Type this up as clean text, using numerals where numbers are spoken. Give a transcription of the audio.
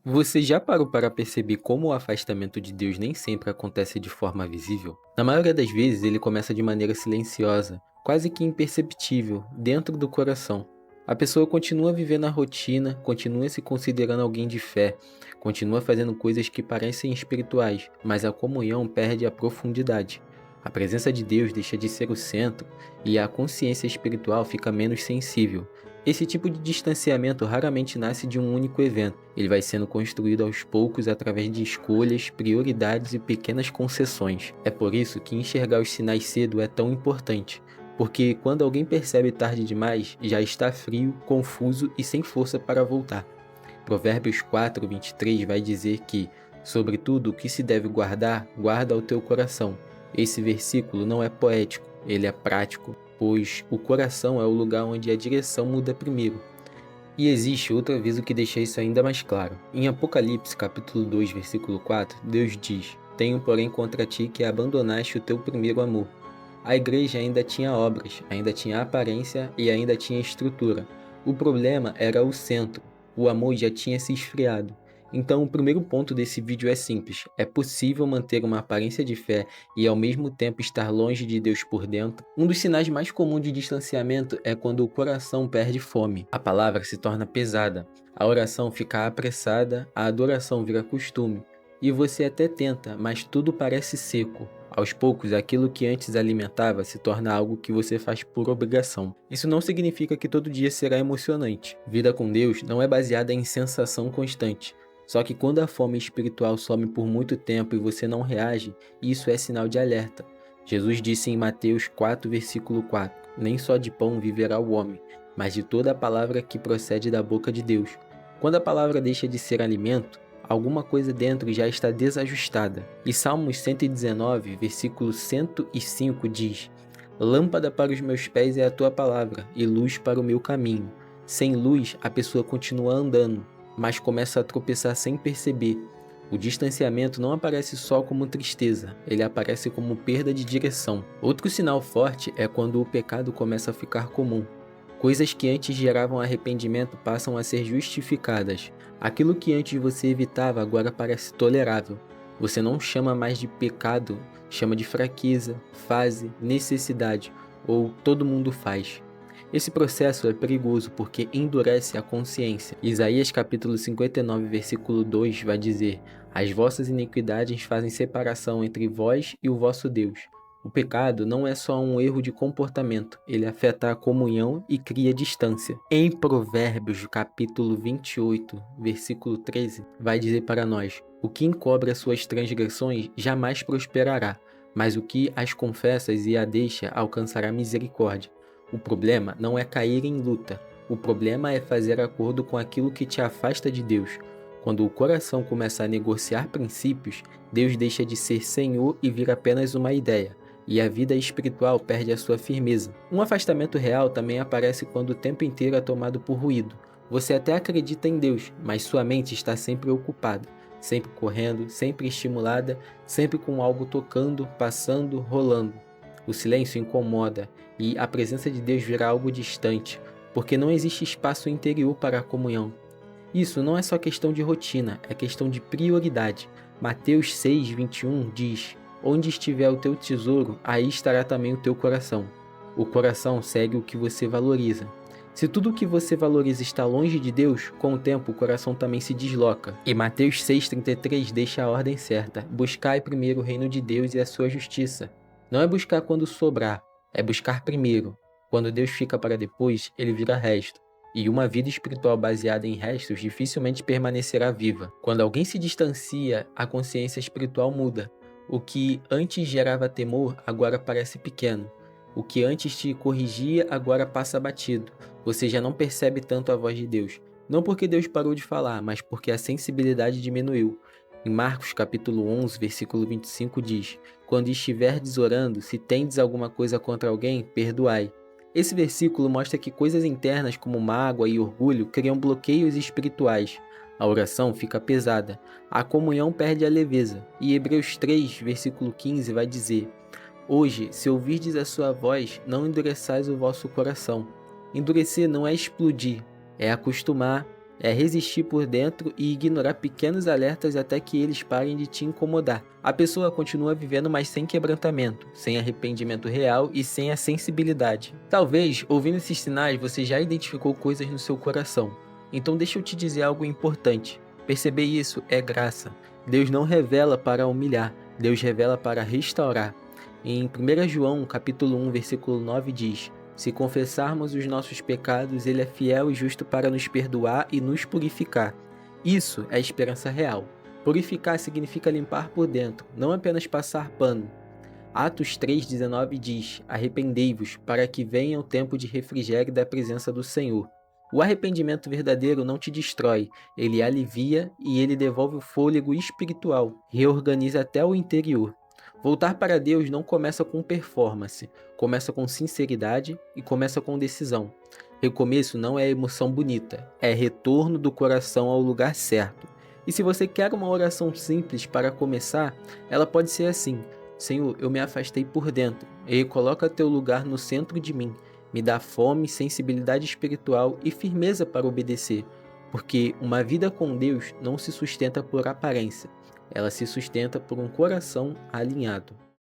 Você já parou para perceber como o afastamento de Deus nem sempre acontece de forma visível? Na maioria das vezes, ele começa de maneira silenciosa, quase que imperceptível, dentro do coração. A pessoa continua vivendo a rotina, continua se considerando alguém de fé, continua fazendo coisas que parecem espirituais, mas a comunhão perde a profundidade. A presença de Deus deixa de ser o centro e a consciência espiritual fica menos sensível. Esse tipo de distanciamento raramente nasce de um único evento. Ele vai sendo construído aos poucos através de escolhas, prioridades e pequenas concessões. É por isso que enxergar os sinais cedo é tão importante, porque quando alguém percebe tarde demais, já está frio, confuso e sem força para voltar. Provérbios 4:23 vai dizer que, sobretudo o que se deve guardar, guarda o teu coração. Esse versículo não é poético, ele é prático, pois o coração é o lugar onde a direção muda primeiro. E existe outro aviso que deixa isso ainda mais claro. Em Apocalipse capítulo 2, versículo 4, Deus diz: Tenho porém contra ti que abandonaste o teu primeiro amor. A igreja ainda tinha obras, ainda tinha aparência e ainda tinha estrutura. O problema era o centro. O amor já tinha se esfriado. Então, o primeiro ponto desse vídeo é simples. É possível manter uma aparência de fé e ao mesmo tempo estar longe de Deus por dentro? Um dos sinais mais comuns de distanciamento é quando o coração perde fome. A palavra se torna pesada, a oração fica apressada, a adoração vira costume. E você até tenta, mas tudo parece seco. Aos poucos, aquilo que antes alimentava se torna algo que você faz por obrigação. Isso não significa que todo dia será emocionante. Vida com Deus não é baseada em sensação constante. Só que quando a fome espiritual some por muito tempo e você não reage, isso é sinal de alerta. Jesus disse em Mateus 4, versículo 4: Nem só de pão viverá o homem, mas de toda a palavra que procede da boca de Deus. Quando a palavra deixa de ser alimento, alguma coisa dentro já está desajustada. E Salmos 119, versículo 105 diz: Lâmpada para os meus pés é a tua palavra, e luz para o meu caminho. Sem luz, a pessoa continua andando, mas começa a tropeçar sem perceber. O distanciamento não aparece só como tristeza, ele aparece como perda de direção. Outro sinal forte é quando o pecado começa a ficar comum. Coisas que antes geravam arrependimento passam a ser justificadas. Aquilo que antes você evitava agora parece tolerável. Você não chama mais de pecado, chama de fraqueza, fase, necessidade, ou todo mundo faz. Esse processo é perigoso porque endurece a consciência. Isaías capítulo 59, versículo 2 vai dizer: As vossas iniquidades fazem separação entre vós e o vosso Deus. O pecado não é só um erro de comportamento, ele afeta a comunhão e cria distância. Em Provérbios capítulo 28, versículo 13, vai dizer para nós: O que encobre as suas transgressões jamais prosperará, mas o que as confessas e a deixa alcançará misericórdia. O problema não é cair em luta, o problema é fazer acordo com aquilo que te afasta de Deus. Quando o coração começa a negociar princípios, Deus deixa de ser Senhor e vira apenas uma ideia, e a vida espiritual perde a sua firmeza. Um afastamento real também aparece quando o tempo inteiro é tomado por ruído. Você até acredita em Deus, mas sua mente está sempre ocupada, sempre correndo, sempre estimulada, sempre com algo tocando, passando, rolando. O silêncio incomoda e a presença de Deus vira algo distante, porque não existe espaço interior para a comunhão. Isso não é só questão de rotina, é questão de prioridade. Mateus 6:21 diz: Onde estiver o teu tesouro, aí estará também o teu coração. O coração segue o que você valoriza. Se tudo o que você valoriza está longe de Deus, com o tempo o coração também se desloca. E Mateus 6:33 deixa a ordem certa: buscai primeiro o reino de Deus e a sua justiça. Não é buscar quando sobrar, é buscar primeiro. Quando Deus fica para depois, ele vira resto. E uma vida espiritual baseada em restos dificilmente permanecerá viva. Quando alguém se distancia, a consciência espiritual muda. O que antes gerava temor, agora parece pequeno. O que antes te corrigia, agora passa batido. Você já não percebe tanto a voz de Deus. Não porque Deus parou de falar, mas porque a sensibilidade diminuiu. Em Marcos capítulo 11, versículo 25 diz: Quando estiverdes orando, se tendes alguma coisa contra alguém, perdoai. Esse versículo mostra que coisas internas como mágoa e orgulho criam bloqueios espirituais. A oração fica pesada, a comunhão perde a leveza. E Hebreus 3, versículo 15 vai dizer: Hoje, se ouvirdes a sua voz, não endureçais o vosso coração. Endurecer não é explodir, é acostumar, É resistir por dentro e ignorar pequenos alertas até que eles parem de te incomodar. A pessoa continua vivendo, mas sem quebrantamento, sem arrependimento real e sem a sensibilidade. Talvez, ouvindo esses sinais, você já identificou coisas no seu coração. Então deixa eu te dizer algo importante. Perceber isso é graça. Deus não revela para humilhar, Deus revela para restaurar. Em 1 João, capítulo 1, versículo 9 diz: se confessarmos os nossos pecados, Ele é fiel e justo para nos perdoar e nos purificar. Isso é a esperança real. Purificar significa limpar por dentro, não apenas passar pano. Atos 3,19 diz: arrependei-vos, para que venha o tempo de refrigério da presença do Senhor. O arrependimento verdadeiro não te destrói, ele alivia e ele devolve o fôlego espiritual, reorganiza até o interior. Voltar para Deus não começa com performance, começa com sinceridade e começa com decisão. Recomeço não é emoção bonita, é retorno do coração ao lugar certo. E se você quer uma oração simples para começar, ela pode ser assim: Senhor, eu me afastei por dentro, e coloca teu lugar no centro de mim. Me dá fome, sensibilidade espiritual e firmeza para obedecer, porque uma vida com Deus não se sustenta por aparência, ela se sustenta por um coração alinhado.